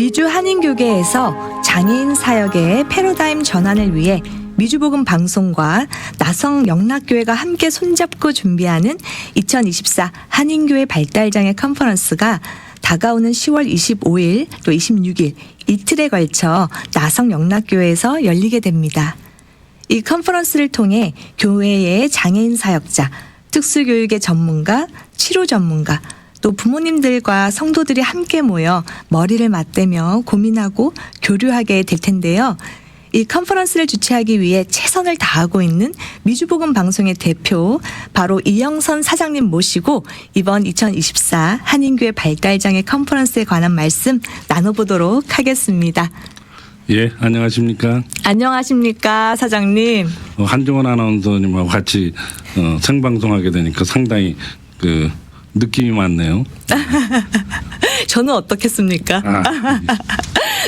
미주 한인교계에서 장애인 사역의 패러다임 전환을 위해 미주복음 방송과 나성 영락교회가 함께 손잡고 준비하는 2024 한인교회 발달장애 컨퍼런스가 다가오는 10월 25일 또 26일 이틀에 걸쳐 나성 영락교회에서 열리게 됩니다. 이 컨퍼런스를 통해 교회의 장애인 사역자, 특수교육의 전문가, 치료 전문가, 또 부모님들과 성도들이 함께 모여 머리를 맞대며 고민하고 교류하게 될 텐데요. 이 컨퍼런스를 주최하기 위해 최선을 다하고 있는 미주복음 방송의 대표 바로 이영선 사장님 모시고 이번 2024 한인교회 발달장애 컨퍼런스에 관한 말씀 나눠보도록 하겠습니다. 예, 안녕하십니까? 안녕하십니까, 사장님. 한종원 아나운서님하고 같이 생방송하게 되니까 상당히 느낌이 많네요. 저는 어떻겠습니까?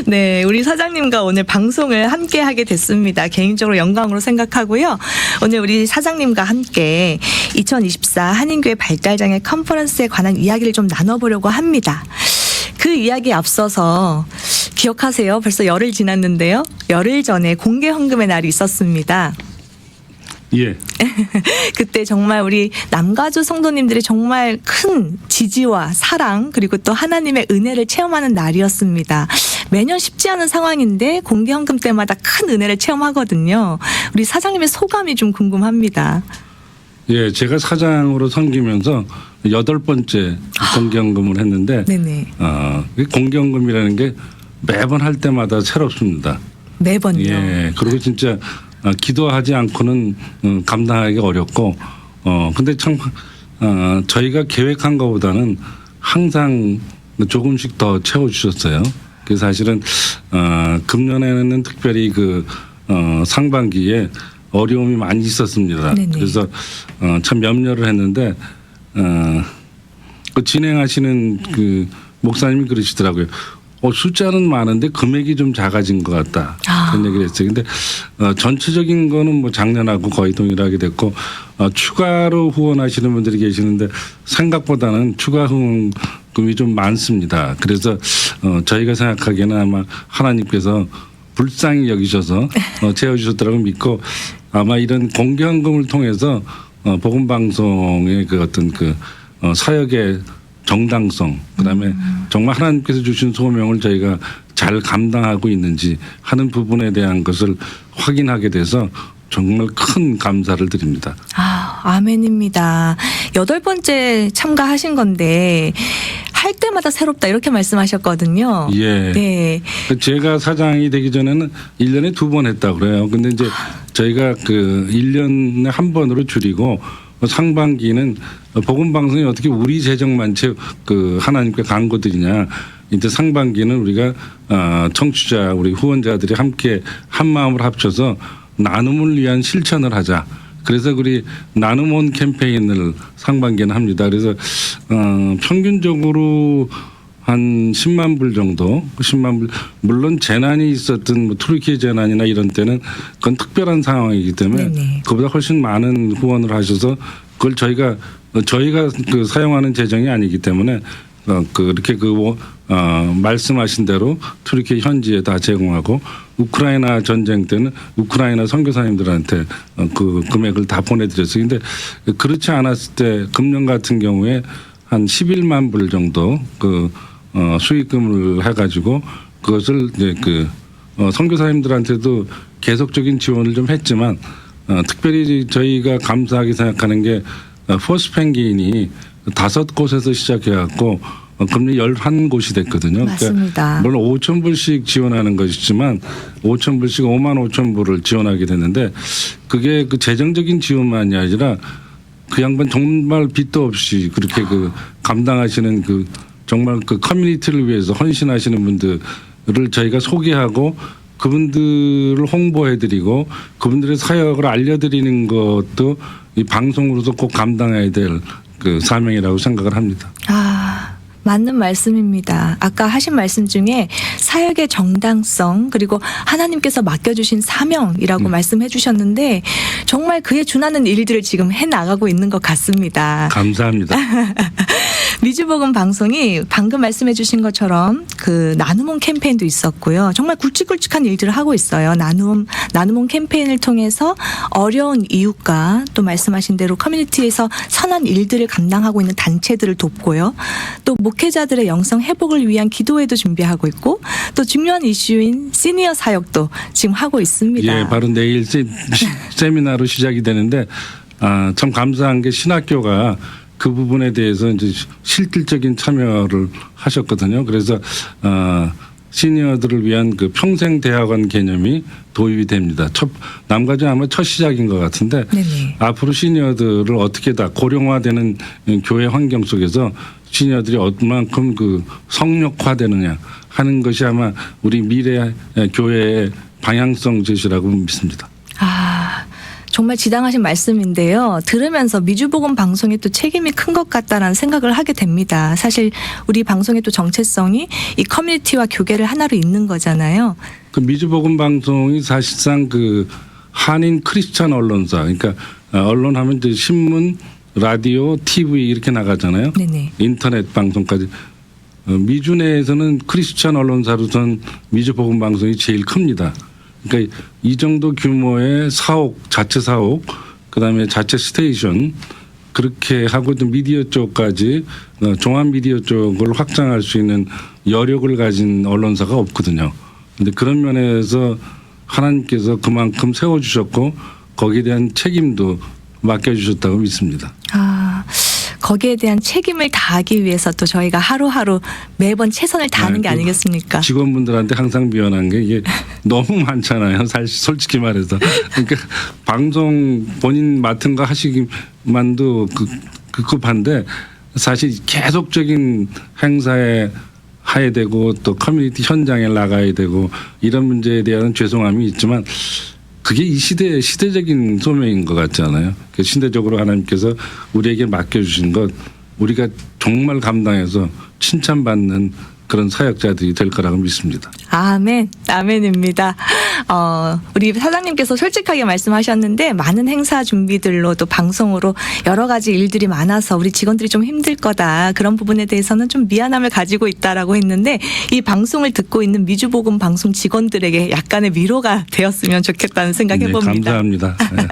네, 우리 사장님과 오늘 방송을 함께 하게 됐습니다. 개인적으로 영광으로 생각하고요. 오늘 우리 사장님과 함께 2024 한인교회 발달장애 컨퍼런스에 관한 이야기를 좀 나눠보려고 합니다. 그 이야기에 앞서서 기억하세요? 벌써 열흘 지났는데요. 열흘 전에 공개 헌금의 날이 있었습니다. 예. 그때 정말 우리 남가주 성도님들이 정말 큰 지지와 사랑 그리고 또 하나님의 은혜를 체험하는 날이었습니다. 매년 쉽지 않은 상황인데 공개 헌금 때마다 큰 은혜를 체험하거든요. 우리 사장님의 소감이 좀 궁금합니다. 예, 제가 사장으로 섬기면서 8번째 공개헌금을 했는데 네네. 공개헌금이라는 게 매번 할 때마다 새롭습니다. 매번요. 예, 그리고 진짜 기도하지 않고는 감당하기 어렵고 근데 참 저희가 계획한 것보다는 항상 조금씩 더 채워주셨어요. 그래서 사실은 금년에는 특별히 상반기에 어려움이 많이 있었습니다. 네네. 그래서 참 염려를 했는데 진행하시는 목사님이 그러시더라고요. 숫자는 많은데 금액이 좀 작아진 것 같다. 그런 얘기를 했어요. 근데 전체적인 거는 뭐 작년하고 거의 동일하게 됐고 추가로 후원하시는 분들이 계시는데 생각보다는 추가 후원금이 좀 많습니다. 그래서 저희가 생각하기에는 아마 하나님께서 불쌍히 여기셔서 채워주셨다고 믿고 아마 이런 공개헌금을 통해서 복음방송의 어떤 사역의 정당성, 그다음에 정말 하나님께서 주신 소명을 저희가 잘 감당하고 있는지 하는 부분에 대한 것을 확인하게 돼서 정말 큰 감사를 드립니다. 아멘입니다. 8번째 참가하신 건데 할 때마다 새롭다 이렇게 말씀하셨거든요. 예. 네. 제가 사장이 되기 전에는 1년에 2번 했다고 그래요. 근데 이제 저희가 1년에 한 번으로 줄이고 상반기는 복음방송이 어떻게 우리 재정만 하나님께 간구드리냐. 이제 상반기는 우리가 청취자 우리 후원자들이 함께 한 마음을 합쳐서 나눔을 위한 실천을 하자. 그래서 우리 나눔온 캠페인을 상반기에는 합니다. 그래서 평균적으로 한 10만 불 정도, 10만 불. 물론 재난이 있었던 투르키 재난이나 이런 때는 그건 특별한 상황이기 때문에 네네. 그보다 훨씬 많은 후원을 하셔서 그걸 저희가 사용하는 재정이 아니기 때문에 그렇게 말씀하신 대로 투르키 현지에 다 제공하고 우크라이나 전쟁 때는 우크라이나 선교사님들한테 그 금액을 다 보내드렸어요. 근데 그렇지 않았을 때 금년 같은 경우에 한 11만 불 정도 수익금을 해가지고 그것을 이제 선교사님들한테도 계속적인 지원을 좀 했지만 특별히 저희가 감사하게 생각하는 게 포스펭귄이 5곳에서 시작해갖고 금리 11곳이 됐거든요. 맞습니다. 그러니까 물론 5천 불씩 지원하는 것이지만 5천 불씩 5만 5천 불을 지원하게 됐는데 그게 재정적인 지원만이 아니라 그 양반 정말 빚도 없이 그렇게 감당하시는 정말 커뮤니티를 위해서 헌신하시는 분들을 저희가 소개하고 그분들을 홍보해드리고 그분들의 사역을 알려드리는 것도 이 방송으로서 꼭 감당해야 될 사명이라고 생각을 합니다. 맞는 말씀입니다. 아까 하신 말씀 중에 사역의 정당성 그리고 하나님께서 맡겨주신 사명이라고 말씀해 주셨는데 정말 그에 준하는 일들을 지금 해나가고 있는 것 같습니다. 감사합니다. 미주복음 방송이 방금 말씀해 주신 것처럼 그 나눔홈 캠페인도 있었고요. 정말 굵직굵직한 일들을 하고 있어요. 나눔홈 캠페인을 통해서 어려운 이웃과 또 말씀하신 대로 커뮤니티에서 선한 일들을 감당하고 있는 단체들을 돕고요. 또 목회자들의 영성 회복을 위한 기도회도 준비하고 있고 또 중요한 이슈인 시니어 사역도 지금 하고 있습니다. 예, 바로 내일 세미나로 시작이 되는데 참 감사한 게 신학교가 그 부분에 대해서 이제 실질적인 참여를 하셨거든요. 그래서 시니어들을 위한 그 평생 대학원 개념이 도입이 됩니다. 남가주 아마 첫 시작인 것 같은데 네네. 앞으로 시니어들을 어떻게 다 고령화되는 교회 환경 속에서 시니어들이 얼만큼 그 성역화되느냐 하는 것이 아마 우리 미래 교회의 방향성 제시라고 믿습니다. 정말 지당하신 말씀인데요. 들으면서 미주복음 방송의 또 책임이 큰 것 같다라는 생각을 하게 됩니다. 사실 우리 방송의 또 정체성이 이 커뮤니티와 교계를 하나로 잇는 거잖아요. 그 미주복음 방송이 사실상 그 한인 크리스찬 언론사, 그러니까 언론하면 이제 신문, 라디오, TV 이렇게 나가잖아요. 네네. 인터넷 방송까지. 미주 내에서는 크리스찬 언론사로선 미주복음 방송이 제일 큽니다. 그러니까 이 정도 규모의 사옥, 자체 사옥, 그다음에 자체 스테이션 그렇게 하고 또 미디어 쪽까지 종합 미디어 쪽을 확장할 수 있는 여력을 가진 언론사가 없거든요. 그런데 그런 면에서 하나님께서 그만큼 세워주셨고 거기에 대한 책임도 맡겨주셨다고 믿습니다. 거기에 대한 책임을 다하기 위해서 또 저희가 하루하루 매번 최선을 다하는 게 아니겠습니까? 직원분들한테 항상 미안한 게 이게 너무 많잖아요. 사실 솔직히 말해서. 그러니까 방송 본인 맡은 거 하시기만도 급한데 사실 계속적인 행사에 해야 되고 또 커뮤니티 현장에 나가야 되고 이런 문제에 대한 죄송함이 있지만 그게 이 시대적인 소명인 것 같지 않아요? 신대적으로 하나님께서 우리에게 맡겨주신 것 우리가 정말 감당해서 칭찬받는 그런 사역자들이 될 거라고 믿습니다. 아멘, 아멘입니다. 우리 사장님께서 솔직하게 말씀하셨는데 많은 행사 준비들로 또 방송으로 여러 가지 일들이 많아서 우리 직원들이 좀 힘들 거다. 그런 부분에 대해서는 좀 미안함을 가지고 있다라고 했는데 이 방송을 듣고 있는 미주복음 방송 직원들에게 약간의 위로가 되었으면 좋겠다는 생각해 봅니다. 네, 감사합니다. 네.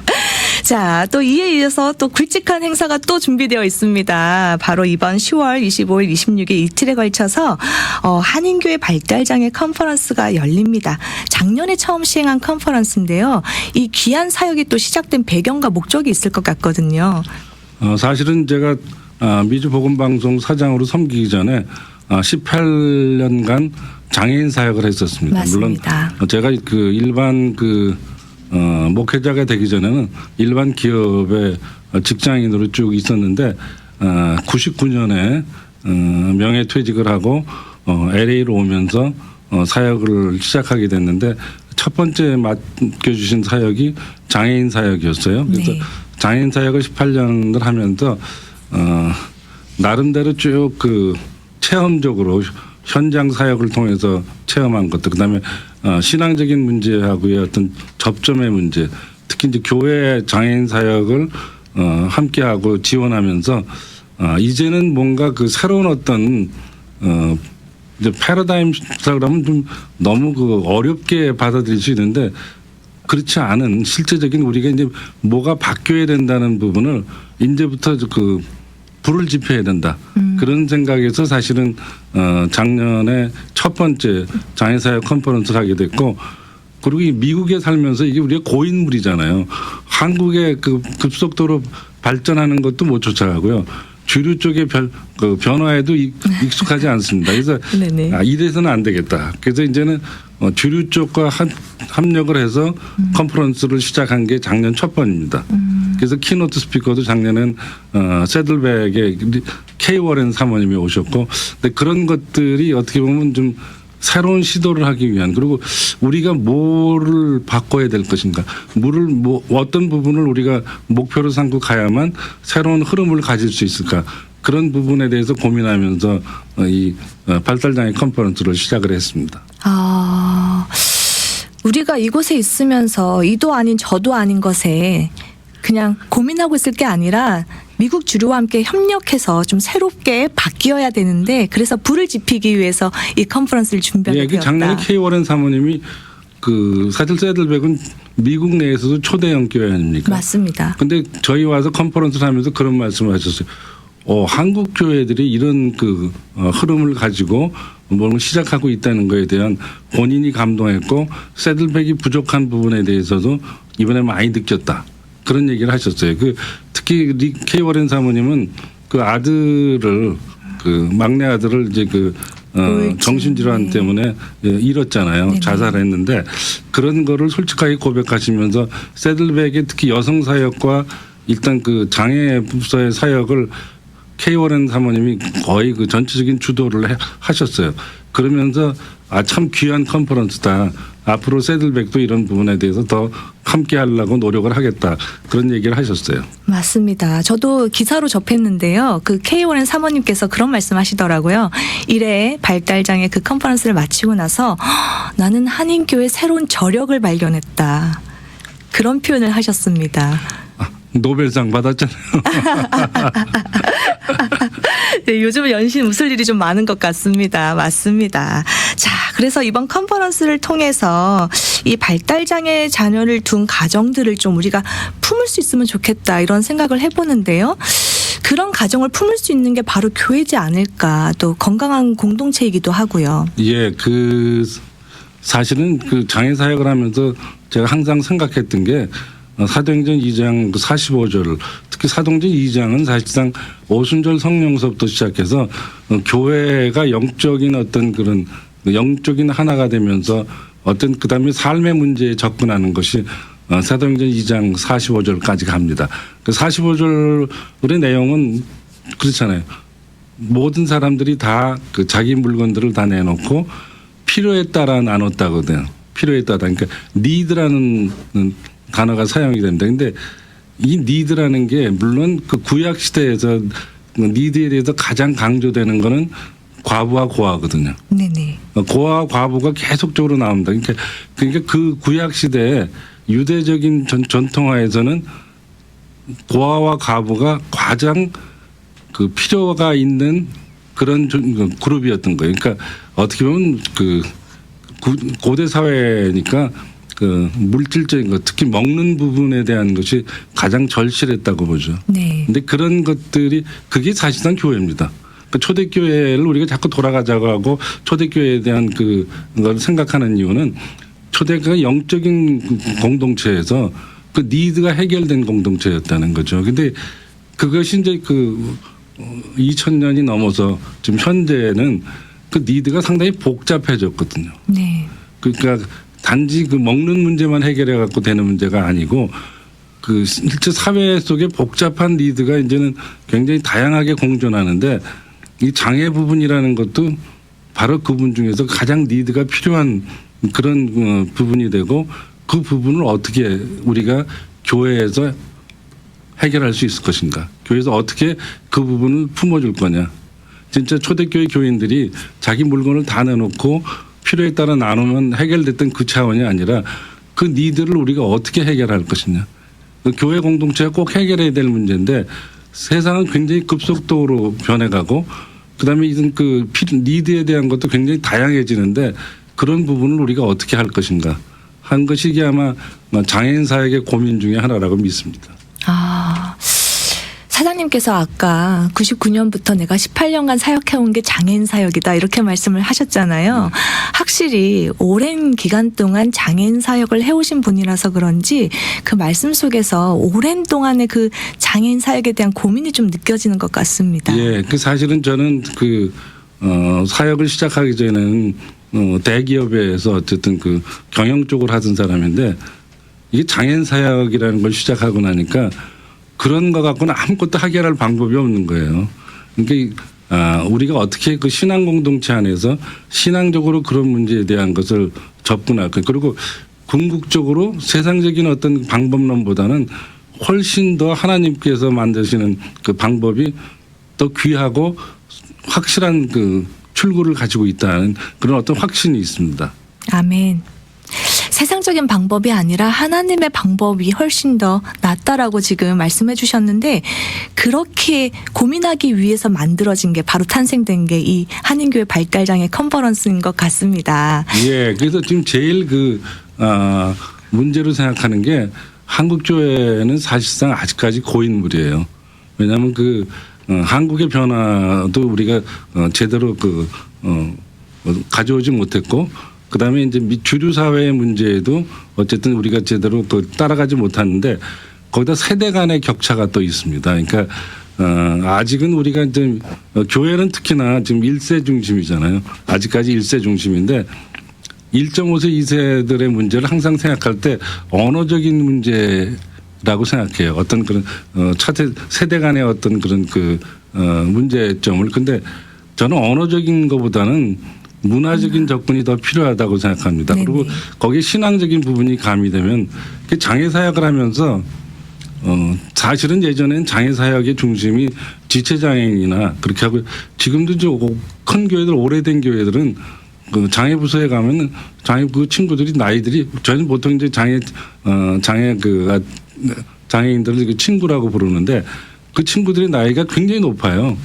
자, 또 이에 이어서 또 굵직한 행사가 또 준비되어 있습니다. 바로 이번 10월 25일, 26일 이틀에 걸쳐서 한인교회 발달장애 컨퍼런스가 열립니다. 작년에 처음 시행한 컨퍼런스인데요. 이 귀한 사역이 또 시작된 배경과 목적이 있을 것 같거든요. 사실은 제가 미주복음방송 사장으로 섬기기 전에 18년간 장애인 사역을 했었습니다. 맞습니다. 물론 제가 그 일반 목회자가 되기 전에는 일반 기업의 직장인으로 쭉 있었는데 99년에 명예퇴직을 하고 LA로 오면서 사역을 시작하게 됐는데 첫 번째 맡겨주신 사역이 장애인 사역이었어요. 그래서 네. 장애인 사역을 18년을 하면서 나름대로 쭉 그 체험적으로 현장 사역을 통해서 체험한 것들, 그다음에 신앙적인 문제하고의 어떤 접점의 문제, 특히 이제 교회 장애인 사역을 함께하고 지원하면서 이제는 뭔가 그 새로운 어떤 이제 패러다임이라 그러면 좀 너무 그 어렵게 받아들일 수 있는데 그렇지 않은 실제적인 우리가 이제 뭐가 바뀌어야 된다는 부분을 이제부터 그 불을 지펴야 된다. 그런 생각에서 사실은 작년에 첫 번째 장애사역 컨퍼런스를 하게 됐고 그리고 이 미국에 살면서 이게 우리가 고인물이잖아요. 한국의 그 급속도로 발전하는 것도 못 쫓아가고요. 주류 쪽의 변화에도 익숙하지 않습니다. 그래서 이래서는 안 되겠다. 그래서 이제는 주류 쪽과 합력을 해서 컨퍼런스를 시작한 게 작년 첫 번입니다. 그래서 키노트 스피커도 작년엔 세들백의 K 워렌 사모님이 오셨고, 근데 그런 것들이 어떻게 보면 좀 새로운 시도를 하기 위한, 그리고 우리가 뭐를 바꿔야 될 것인가, 어떤 부분을 우리가 목표로 삼고 가야만 새로운 흐름을 가질 수 있을까, 그런 부분에 대해서 고민하면서 이 발달장애 컨퍼런스를 시작을 했습니다. 우리가 이곳에 있으면서 이도 아닌 저도 아닌 것에 그냥 고민하고 있을 게 아니라 미국 주류와 함께 협력해서 좀 새롭게 바뀌어야 되는데 그래서 불을 지피기 위해서 이 컨퍼런스를 준비하게 예, 그 되었다. 작년에 K 워렌 사모님이 그 사실 새들백은 미국 내에서도 초대형 교회 아닙니까? 맞습니다. 근데 저희 와서 컨퍼런스를 하면서 그런 말씀을 하셨어요. 한국 교회들이 이런 그 흐름을 가지고 뭘 시작하고 있다는 거에 대한 본인이 감동했고 새들백이 부족한 부분에 대해서도 이번에 많이 느꼈다. 그런 얘기를 하셨어요. 그 특히 K 워렌 사모님은 그 아들을 그 막내 아들을 이제 그 정신질환 네. 때문에 잃었잖아요. 네네. 자살했는데 그런 거를 솔직하게 고백하시면서 새들백의 특히 여성 사역과 일단 그 장애 부서의 사역을 K 워렌 사모님이 거의 그 전체적인 주도를 하셨어요. 그러면서 참 귀한 컨퍼런스다. 앞으로 새들백도 이런 부분에 대해서 더 함께 하려고 노력을 하겠다. 그런 얘기를 하셨어요. 맞습니다. 저도 기사로 접했는데요. 그 K 워렌 사모님께서 그런 말씀하시더라고요. 1회 발달장애 그 컨퍼런스를 마치고 나서 나는 한인교회 새로운 저력을 발견했다. 그런 표현을 하셨습니다. 노벨상 받았잖아요. 네, 요즘은 연신 웃을 일이 좀 많은 것 같습니다. 맞습니다. 자, 그래서 이번 컨퍼런스를 통해서 이 발달장애 자녀를 둔 가정들을 좀 우리가 품을 수 있으면 좋겠다 이런 생각을 해보는데요. 그런 가정을 품을 수 있는 게 바로 교회지 않을까. 또 건강한 공동체이기도 하고요. 예, 그 사실은 그 장애 사역을 하면서 제가 항상 생각했던 게 사도행전 2장 45절 특히 사도행전 2장은 사실상 오순절 성령서부터 시작해서 교회가 영적인 어떤 그런 영적인 하나가 되면서 어떤 그다음에 삶의 문제에 접근하는 것이 사도행전 2장 45절까지 갑니다. 그 45절의 내용은 그렇잖아요. 모든 사람들이 다 그 자기 물건들을 다 내놓고 필요에 따라 나눴다거든요. 필요에 따라. 그러니까 니드라는 단어가 사용이 됩니다. 근데 이 니드라는 게 물론 그 구약 시대에서 니드에 대해서 가장 강조되는 거는 과부와 고아거든요. 네네. 고아와 과부가 계속적으로 나옵니다. 그러니까 그 구약 시대에 유대적인 전통화에서는 고아와 과부가 가장 그 필요가 있는 그런 그룹이었던 거예요. 그러니까 어떻게 보면 그 고대 사회니까 그 물질적인 것, 특히 먹는 부분에 대한 것이 가장 절실했다고 보죠. 네. 근데 그런 것들이 그게 사실상 교회입니다. 그 초대교회를 우리가 자꾸 돌아가자고 하고 초대교회에 대한 그걸 생각하는 이유는 초대교회가 영적인 공동체에서 그 니드가 해결된 공동체였다는 거죠. 근데 그것이 이제 그 2000년이 넘어서 지금 현재는 그 니드가 상당히 복잡해졌거든요. 네. 그러니까 단지 그 먹는 문제만 해결해 갖고 되는 문제가 아니고 그 실제 사회 속에 복잡한 니드가 이제는 굉장히 다양하게 공존하는데 이 장애 부분이라는 것도 바로 그 부분 중에서 가장 니드가 필요한 그런 부분이 되고 그 부분을 어떻게 우리가 교회에서 해결할 수 있을 것인가. 교회에서 어떻게 그 부분을 품어줄 거냐. 진짜 초대교회 교인들이 자기 물건을 다 내놓고 필요에 따라 나누면 해결됐던 그 차원이 아니라 그 니드를 우리가 어떻게 해결할 것이냐. 그 교회 공동체가 꼭 해결해야 될 문제인데 세상은 굉장히 급속도로 변해가고 그다음에 이런 그 니드에 대한 것도 굉장히 다양해지는데 그런 부분을 우리가 어떻게 할 것인가 한 것이 이게 아마 장애인 사역의 고민 중에 하나라고 믿습니다. 아, 사장님께서 아까 99년부터 내가 18년간 사역해온 게 장애인 사역이다 이렇게 말씀을 하셨잖아요. 확실히 오랜 기간 동안 장애인 사역을 해오신 분이라서 그런지 그 말씀 속에서 오랜 동안의 그 장애인 사역에 대한 고민이 좀 느껴지는 것 같습니다. 예, 그 사실은 저는 그 사역을 시작하기 전에는 대기업에서 어쨌든 그 경영 쪽을 하던 사람인데 이게 장애인 사역이라는 걸 시작하고 나니까 그런 거 갖고는 아무것도 해결할 방법이 없는 거예요. 그러니까 우리가 어떻게 그 신앙 공동체 안에서 신앙적으로 그런 문제에 대한 것을 접근할까. 그리고 궁극적으로 세상적인 어떤 방법론보다는 훨씬 더 하나님께서 만드시는 그 방법이 더 귀하고 확실한 그 출구를 가지고 있다는 그런 어떤 확신이 있습니다. 아멘. 세상적인 방법이 아니라 하나님의 방법이 훨씬 더 낫다라고 지금 말씀해 주셨는데 그렇게 고민하기 위해서 만들어진 게 바로 탄생된 게 이 한인교회 발달장애 컨퍼런스인 것 같습니다. 예, 그래서 지금 제일 문제로 생각하는 게 한국 교회는 사실상 아직까지 고인물이에요. 왜냐하면 한국의 변화도 우리가 제대로 가져오지 못했고, 그 다음에 이제 주류 사회의 문제에도 어쨌든 우리가 제대로 따라가지 못하는데 거기다 세대 간의 격차가 또 있습니다. 그러니까 아직은 우리가 이제 교회는 특히나 지금 1세 중심이잖아요. 아직까지 1세 중심인데 1.5세, 2세들의 문제를 항상 생각할 때 언어적인 문제라고 생각해요. 어떤 그런 차세 세대 간의 어떤 그런 문제점을. 근데 저는 언어적인 것보다는 문화적인 접근이 더 필요하다고 생각합니다. 네네. 그리고 거기에 신앙적인 부분이 가미되면 장애 사역을 하면서 사실은 예전엔 장애 사역의 중심이 지체 장애인이나 그렇게 하고 지금도 큰 교회들, 오래된 교회들은 장애 부서에 가면은 친구들이 나이들이 저희는 보통 이제 장애인들을 친구라고 부르는데 그 친구들의 나이가 굉장히 높아요.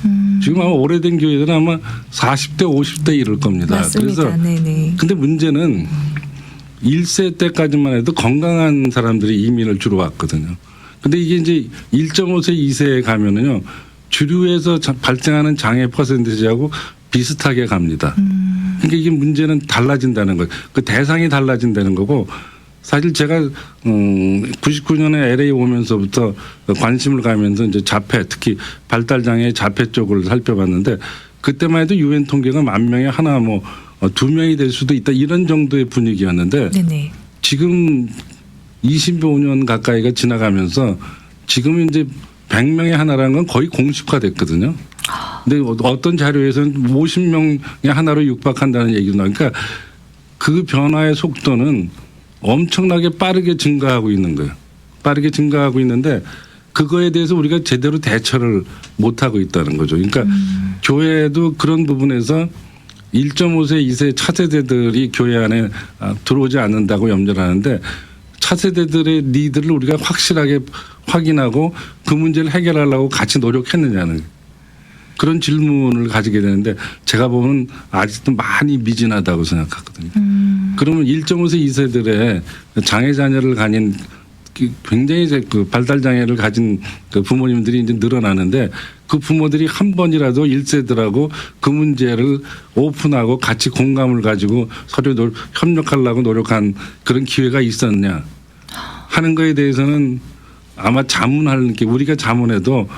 지금 아마 오래된 교회들은 아마 40대, 50대 이럴 겁니다. 맞습니다. 그래서 네네. 근데 문제는 1세 때까지만 해도 건강한 사람들이 이민을 주로 왔거든요. 근데 이게 이제 1.5세, 2세에 가면은요, 주류에서 발생하는 장애 퍼센티지하고 비슷하게 갑니다. 그러니까 이게 문제는 달라진다는 거예요. 그 대상이 달라진다는 거고, 사실 제가 99년에 LA 오면서부터 관심을 가면서 이제 자폐, 특히 발달장애 자폐 쪽을 살펴봤는데 그때만 해도 유엔 통계가 10,000명에 하나 2명이 될 수도 있다 이런 정도의 분위기였는데 네네. 지금 25년 가까이가 지나가면서 지금 이제 100명에 하나라는 건 거의 공식화됐거든요. 근데 어떤 자료에서는 50명에 하나로 육박한다는 얘기도 나오니까 그 변화의 속도는 엄청나게 빠르게 증가하고 있는 거예요. 빠르게 증가하고 있는데 그거에 대해서 우리가 제대로 대처를 못하고 있다는 거죠. 그러니까 교회도 그런 부분에서 1.5세, 2세 차세대들이 교회 안에 들어오지 않는다고 염려를 하는데 차세대들의 니드를 우리가 확실하게 확인하고 그 문제를 해결하려고 같이 노력했느냐는 그런 질문을 가지게 되는데 제가 보면 아직도 많이 미진하다고 생각하거든요. 그러면 1.5세, 2세들의 장애 자녀를 가진 굉장히 발달 장애를 가진 부모님들이 이제 늘어나는데 그 부모들이 한 번이라도 1세들하고 그 문제를 오픈하고 같이 공감을 가지고 서로 협력하려고 노력한 그런 기회가 있었냐 하는 거에 대해서는 아마 자문하는 게 우리가 자문해도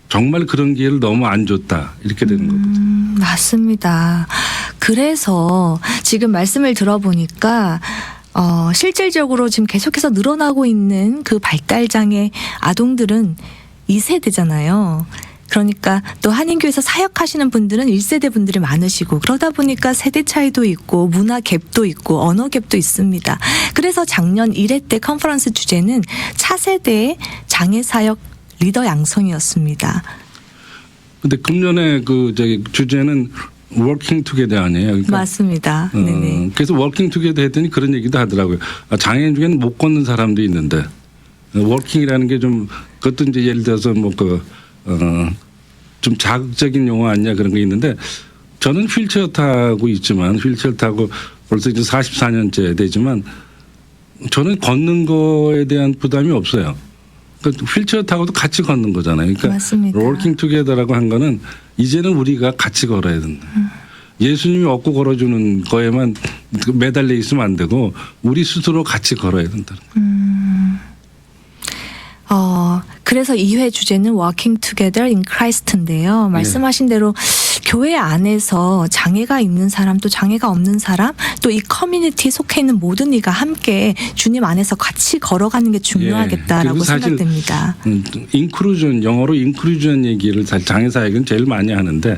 정말 그런 기회를 너무 안 줬다 이렇게 되는 겁니다. 맞습니다. 그래서 지금 말씀을 들어보니까 실질적으로 지금 계속해서 늘어나고 있는 그 발달장애 아동들은 2세대잖아요. 그러니까 또 한인교회에서 사역하시는 분들은 1세대 분들이 많으시고 그러다 보니까 세대 차이도 있고 문화 갭도 있고 언어 갭도 있습니다. 그래서 작년 1회 때 컨퍼런스 주제는 차세대 장애 사역 리더 양성이었습니다. 근데 금년에 주제는 워킹 투게더 아니에요? 그러니까 맞습니다. 네네. 그래서 워킹 투게더 했더니 그런 얘기도 하더라고요. 장애인 중에는 못 걷는 사람도 있는데 워킹이라는 게 좀 그것도 이제 예를 들어서 좀 자극적인 용어 아니냐 그런 게 있는데 저는 휠체어 타고 있지만 휠체어 타고 벌써 이제 44년째 되지만 저는 걷는 거에 대한 부담이 없어요. 그러니까 휠체어 타고도 같이 걷는 거잖아요. 그러니까 맞습니다. 워킹 투게더라고 한 거는 이제는 우리가 같이 걸어야 된다. 예수님이 얻고 걸어주는 거에만 매달려 있으면 안 되고 우리 스스로 같이 걸어야 된다. 그래서 2회 주제는 Walking Together in Christ인데요. 말씀하신 대로 교회 안에서 장애가 있는 사람 또 장애가 없는 사람 또 이 커뮤니티에 속해 있는 모든 이가 함께 주님 안에서 같이 걸어가는 게 중요하겠다라고 생각됩니다. 인클루전 영어로 인클루전 얘기를 장애 사역은 제일 많이 하는데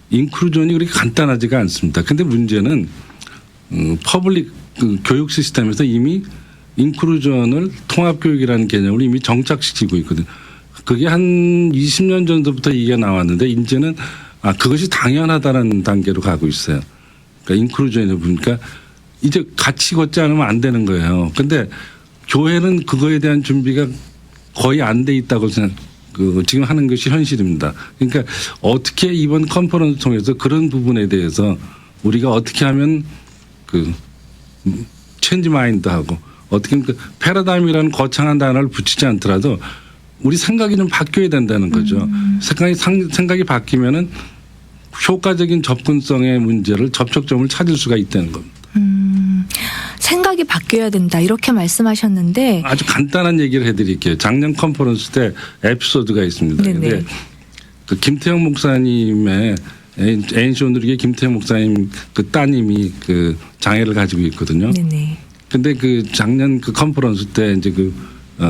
인클루전이 그렇게 간단하지가 않습니다. 근데 문제는 퍼블릭 교육 시스템에서 이미 인클루전을 통합교육이라는 개념을 이미 정착시키고 있거든요. 그게 한 20년 전부터 이게 나왔는데 이제는 그것이 당연하다는 단계로 가고 있어요. 그러니까 인클루전이 보니까 이제 같이 걷지 않으면 안 되는 거예요. 근데 교회는 그거에 대한 준비가 거의 안 돼 있다고 지금 하는 것이 현실입니다. 그러니까 어떻게 이번 컨퍼런스 통해서 그런 부분에 대해서 우리가 어떻게 하면 체인지 마인드하고 어떻게 하면 패러다임이라는 거창한 단어를 붙이지 않더라도 우리 생각이 좀 바뀌어야 된다는 거죠. 생각이 바뀌면은 효과적인 접근성의 문제를 접촉점을 찾을 수가 있다는 겁니다. 생각이 바뀌어야 된다 이렇게 말씀하셨는데 아주 간단한 얘기를 해드릴게요. 작년 컨퍼런스 때 에피소드가 있습니다. 그런데 그 김태형 목사님의 ANC 온누리교회 김태형 목사님 그 따님이 그 장애를 가지고 있거든요. 네네. 근데 그 작년 그 컨퍼런스 때 이제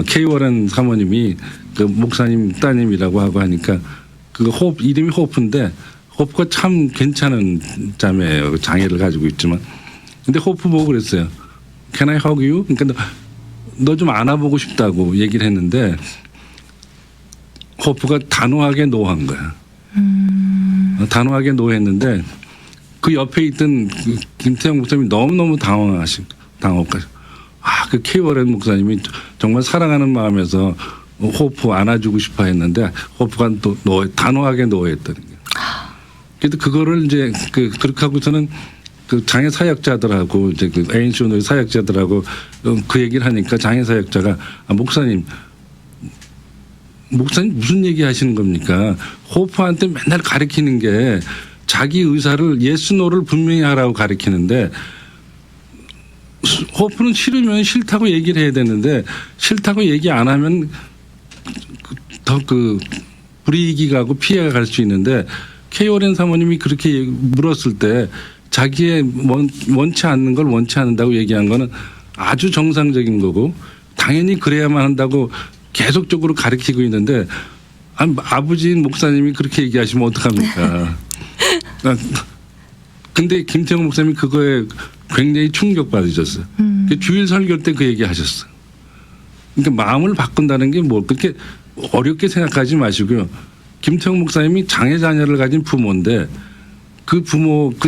K 워렌 사모님이 그 목사님 따님이라고 하고 하니까 그 이름이 호프인데 호프가 참 괜찮은 자매예요. 장애를 가지고 있지만. 근데 호프 보고 그랬어요. Can I hug you? 그러니까 너 좀 안아보고 싶다고 얘기를 했는데 호프가 단호하게 노한 거야. 단호하게 노했는데 그 옆에 있던 그 김태형 목사님이 너무너무 당혹하죠. 그 K 워렌 목사님이 정말 사랑하는 마음에서 호프 안아주고 싶어 했는데 호프가 또 단호하게 노했다는 거예요. 그래도 그거를 이제 그렇게 하고서는 그 장애 사역자들하고 이제 그 ANC 오늘 사역자들하고 그 얘기를 하니까 장애 사역자가 목사님 무슨 얘기 하시는 겁니까? 호프한테 맨날 가르치는 게 자기 의사를 예스 노를 분명히 하라고 가르치는데 호프는 싫으면 싫다고 얘기를 해야 되는데 싫다고 얘기 안 하면 더 불이익이 가고 피해가 갈 수 있는데 케이오렌 사모님이 그렇게 물었을 때 자기의 원치 않는 걸 원치 않는다고 얘기한 거는 아주 정상적인 거고 당연히 그래야만 한다고 계속적으로 가르치고 있는데 아버지인 목사님이 그렇게 얘기하시면 어떡합니까? 근데 김태형 목사님이 그거에 굉장히 충격받으셨어요. 주일 설교 때 그 얘기 하셨어요. 그러니까 마음을 바꾼다는 게 뭐 그렇게 어렵게 생각하지 마시고요. 김태형 목사님이 장애 자녀를 가진 부모인데 그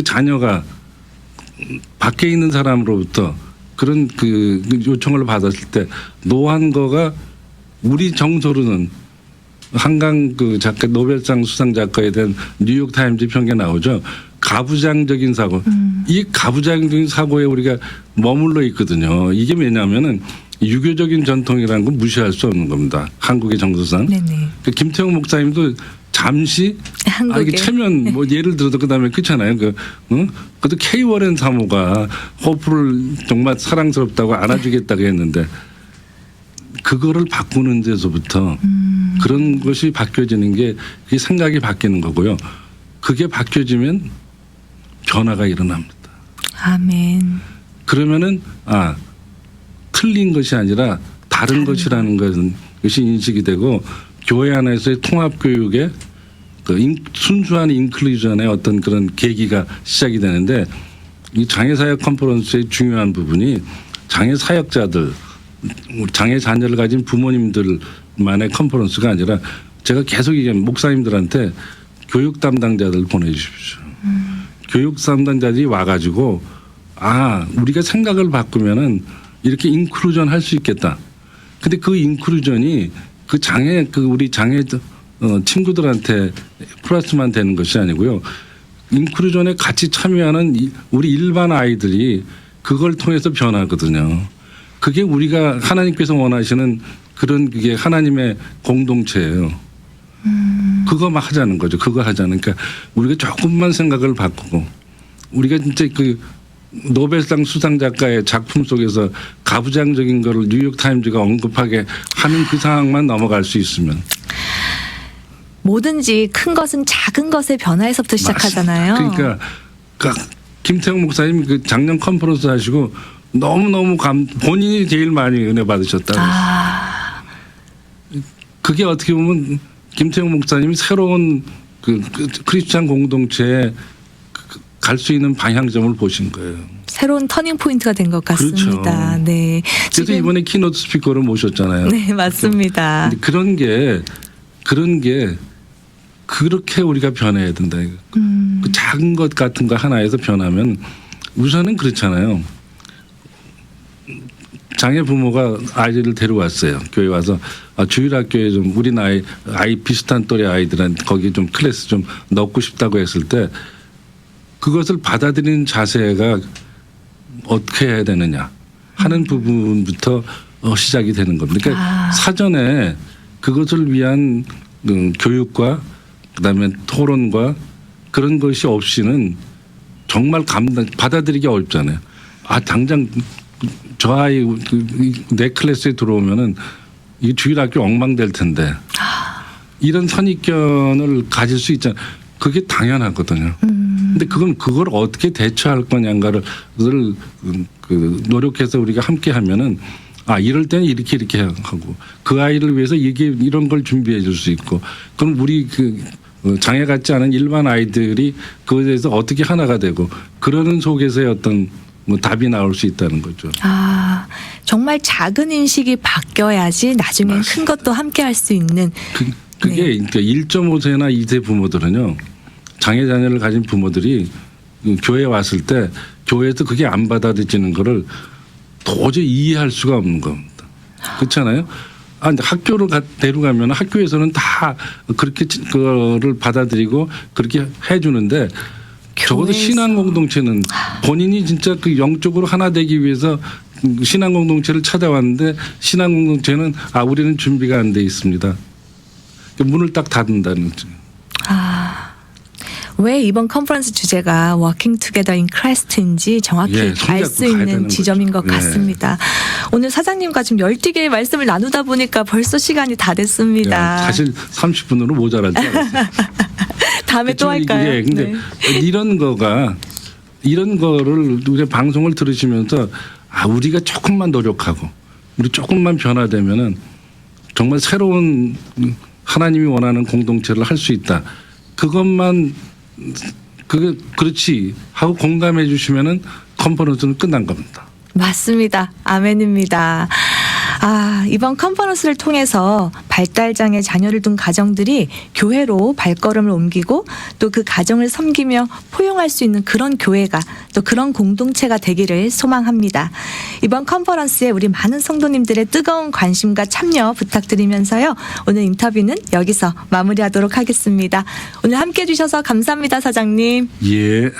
자녀가 밖에 있는 사람으로부터 그런 그 요청을 받았을 때 노한 거가 우리 정서로는 한강 그 작가 노벨상 수상 작가에 대한 뉴욕 타임즈 평에 나오죠. 가부장적인 사고. 이 가부장적인 사고에 우리가 머물러 있거든요. 이게 왜냐하면은 유교적인 전통이라는 건 무시할 수 없는 겁니다. 한국의 정서상. 네네. 김태형 목사님도 잠시 이게 체면 뭐 예를 들어도 그다음에 그렇잖아요. 그것도 K 워렌 사모가 호프를 정말 사랑스럽다고 안아주겠다고 했는데 그거를 바꾸는 데서부터 그런 것이 바뀌어지는 게 그게 생각이 바뀌는 거고요. 그게 바뀌어지면 변화가 일어납니다. 아멘. 그러면은 틀린 것이 아니라 다른 것이라는 것이 인식이 되고 교회 안에서의 통합교육의 순수한 인클루전의 어떤 그런 계기가 시작이 되는데 이 장애사역 컨퍼런스의 중요한 부분이 장애사역자들, 장애 자녀를 가진 부모님들만의 컨퍼런스가 아니라 제가 계속 얘기하면 목사님들한테 교육 담당자들 보내주십시오. 교육 담당자들이 와가지고 우리가 생각을 바꾸면은 이렇게 인클루전 할 수 있겠다. 근데 그 인클루전이 우리 장애 친구들한테 플러스만 되는 것이 아니고요. 인클루전에 같이 참여하는 우리 일반 아이들이 그걸 통해서 변하거든요. 그게 우리가 하나님께서 원하시는 그게 하나님의 공동체예요. 그거만 하자는 거죠. 그거 하자는. 그러니까 우리가 조금만 생각을 바꾸고 우리가 진짜 노벨상 수상 작가의 작품 속에서 가부장적인 거를 뉴욕 타임즈가 언급하게 하는 그 상황만 넘어갈 수 있으면. 뭐든지 큰 것은 작은 것의 변화에서부터 시작하잖아요. 그러니까 김태형 목사님 작년 컨퍼런스 하시고 너무너무 본인이 제일 많이 은혜 받으셨다고. 그게 어떻게 보면 김태형 목사님이 새로운 크리스찬 공동체에 갈 수 있는 방향점을 보신 거예요. 새로운 터닝 포인트가 된 것 같습니다. 그렇죠. 네. 그래서 이번에 키노트 스피커를 모셨잖아요. 네, 맞습니다. 그런 게 그렇게 우리가 변해야 된다. 그 작은 것 같은 거 하나에서 변하면 우선은 그렇잖아요. 장애 부모가 아이를 데려왔어요. 교회 와서 주일학교에 좀 우리 아이 비슷한 또래 아이들한테 거기 좀 클래스 좀 넣고 싶다고 했을 때 그것을 받아들이는 자세가 어떻게 해야 되느냐 하는 부분부터 시작이 되는 겁니다. 그러니까 사전에 그것을 위한 교육과 그다음에 토론과 그런 것이 없이는 정말 받아들이기 어렵잖아요. 당장 저 아이 내 클래스에 들어오면은 이 주일학교 엉망될 텐데 이런 선입견을 가질 수 있잖아요. 그게 당연하거든요. 근데 그걸 어떻게 대처할 거냐를 노력해서 우리가 함께 하면은 이럴 때는 이렇게 하고 그 아이를 위해서 이런 걸 준비해 줄 수 있고 그럼 우리 장애 같지 않은 일반 아이들이 그거에 대해서 어떻게 하나가 되고 그러는 속에서의 어떤 답이 나올 수 있다는 거죠. 정말 작은 인식이 바뀌어야지 나중에 큰 것도 함께 할 수 있는. 그게 1.5세나 2세 부모들은요. 장애 자녀를 가진 부모들이 교회에 왔을 때 교회에서 그게 안 받아들이는 거를 도저히 이해할 수가 없는 겁니다. 그렇잖아요. 근데 학교를 데려가면 학교에서는 다 그렇게 그거를 받아들이고 그렇게 해주는데 적어도 신앙 공동체는 본인이 진짜 그 영적으로 하나 되기 위해서 신앙 공동체를 찾아왔는데 신앙 공동체는 우리는 준비가 안 돼 있습니다. 문을 딱 닫는다는 거죠. 왜 이번 컨퍼런스 주제가 Working Together in Christ인지 정확히 알 수 있는 지점인 것 같습니다. 오늘 사장님과 좀 열띠게 말씀을 나누다 보니까 벌써 시간이 다 됐습니다. 사실 30분으로 모자랄 줄 알았어요. 다음에 또 할까요? 근데 이런 거를 우리 방송을 들으시면서 우리가 조금만 노력하고 우리 조금만 변화되면은 정말 새로운 하나님이 원하는 공동체를 할 수 있다. 그것만 그렇지 하고 공감해 주시면은 컨퍼런스는 끝난 겁니다. 맞습니다. 아멘입니다. 이번 컨퍼런스를 통해서 발달장애 자녀를 둔 가정들이 교회로 발걸음을 옮기고 또 그 가정을 섬기며 포용할 수 있는 그런 교회가 또 그런 공동체가 되기를 소망합니다. 이번 컨퍼런스에 우리 많은 성도님들의 뜨거운 관심과 참여 부탁드리면서요. 오늘 인터뷰는 여기서 마무리하도록 하겠습니다. 오늘 함께해 주셔서 감사합니다, 사장님. 예.